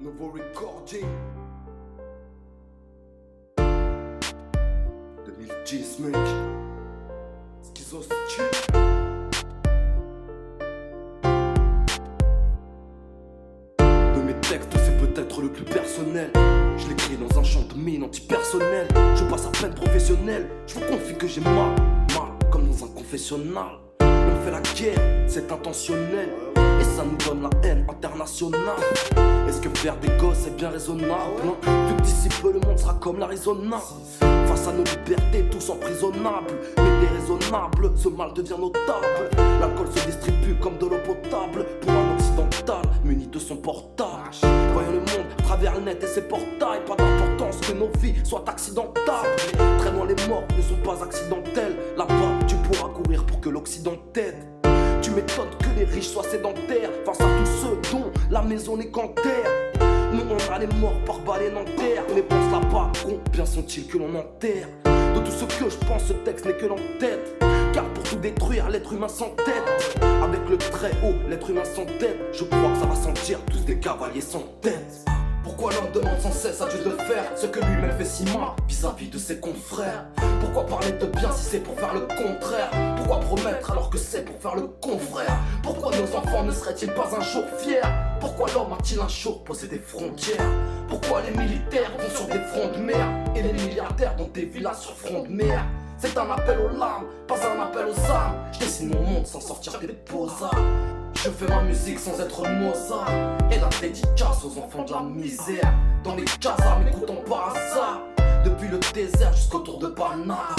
Nouveau recording 2010 mec. Schizo style. De mes textes c'est peut-être le plus personnel. Je l'écris dans un champ de mine antipersonnel. Je passe à peine professionnel. Je vous confie que j'ai mal comme dans un confessionnal. On fait la guerre, c'est intentionnel. Et ça nous donne la haine internationale. Est-ce que faire des gosses est bien raisonnable? Vu que d'ici peu le monde sera comme l'Arizona. Face à nos libertés tous emprisonnables, mais déraisonnables, ce mal devient notable. L'alcool se distribue comme de l'eau potable pour un occidental muni de son portable. Voyons le monde à travers le net et ses portails. Pas d'importance que nos vies soient accidentales. Très loin les morts ne sont pas accidentelles. Là-bas tu pourras courir pour que l'Occident t'aide. Tu m'étonnes que les riches soient sédentaires face à tous ceux dont la maison n'est qu'en terre. Nous on a les morts par balai en terre. Mais pense là-bas, combien sont-ils que l'on enterre? De tout ce que je pense, ce texte n'est que l'entête. Car pour tout détruire, l'être humain s'entête. Avec le très haut, l'être humain s'entête. Je crois que ça va sentir tous des cavaliers sans tête. Pourquoi l'homme demande sans cesse à Dieu de faire ce que lui-même fait si mal vis-à-vis de ses confrères? Pourquoi parler de bien si c'est pour faire le contraire? Pourquoi promettre alors que c'est pour faire le confrère? Pourquoi nos enfants ne seraient-ils pas un jour fiers? Pourquoi l'homme a-t-il un jour posé des frontières? Pourquoi les militaires vont sur des fronts de mer et les milliardaires dans des villas sur front de mer? C'est un appel aux larmes, pas un appel aux armes. Je dessine mon monde sans sortir des posards. Je fais ma musique sans être Mozart. Et la dédicace aux enfants de la misère. Dans les casarmes m'écoutant par hasard. Depuis le désert jusqu'au tour de Panama.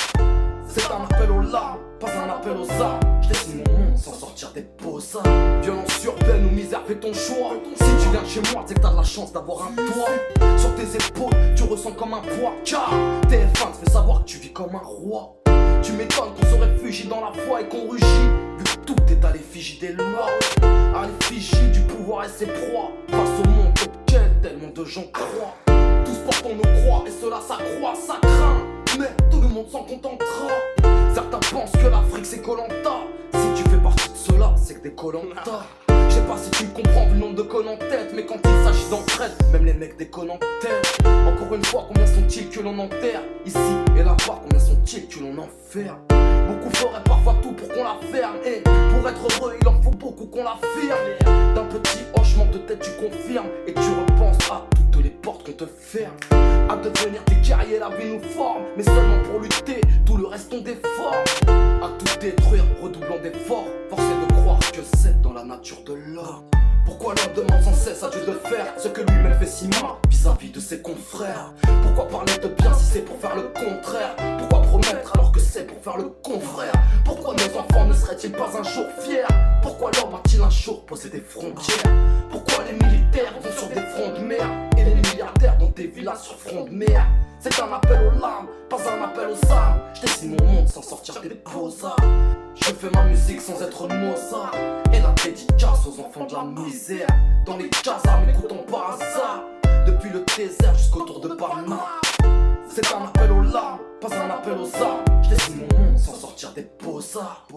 C'est un appel aux larmes, pas un appel aux armes. Je dessine mon monde sans sortir des posards. Violence urbaine ou misère, fais ton choix. Si tu viens de chez moi, c'est que t'as de la chance d'avoir un toit. Sur tes épaules, tu ressens comme un poids. Car TF1 te fait savoir que tu vis comme un roi. Tu m'étonnes qu'on se réfugie dans la foi et qu'on rugit. Vu que tout est à l'effigie des lois, à l'effigie du pouvoir et ses proies. Face au monde auquel tellement de gens croient. Tous portons nos croix et cela s'accroît, ça craint. Mais tout le monde s'en contentera. Certains pensent que l'Afrique c'est Koh-Lanta. Si tu fais partie de cela, c'est que des Koh-Lanta. Je sais pas si tu comprends vu le nombre de connes en tête. Mais quand il s'agit d'entraide, même les mecs déconnent en tête. Encore une fois, combien sont-ils que l'on enterre? Ici et là-bas, combien sont-ils que l'on enferme? Beaucoup feraient parfois tout pour qu'on la ferme. Et pour être heureux, il en faut beaucoup qu'on l'affirme. D'un petit hochement de tête, tu confirmes. Et tu repenses à toutes les portes qu'on te ferme. À devenir des guerriers, la vie nous forme. Mais seulement pour lutter, tout le reste on déforme. À tout détruire, redoublant d'efforts. Force est de croire que c'est dans la nature de l'homme. Pourquoi l'homme demande sans cesse à Dieu de faire ce que lui-même fait si mal vis-à-vis de ses confrères? Pourquoi parler de bien si c'est pour faire le contraire? Pourquoi promettre alors que c'est pour faire le confrère? Pourquoi nos enfants ne seraient-ils pas un jour fiers? Pourquoi l'homme a-t-il un jour posé des frontières? Pourquoi les militaires vont sur des fronts de mer et les milliardaires dans des villas sur front de mer? C'est un appel aux larmes, pas un appel aux armes. Je dessine mon monde sans sortir des posards. Je fais ma musique sans être Mozart. Et la dédicace aux enfants de la misère. Dans les casarmes m'écoutant par hasard. Depuis le désert jusqu'au tour de Panama. C'est un appel aux larmes, pas un appel aux armes. Je dessine mon monde sans sortir des posards.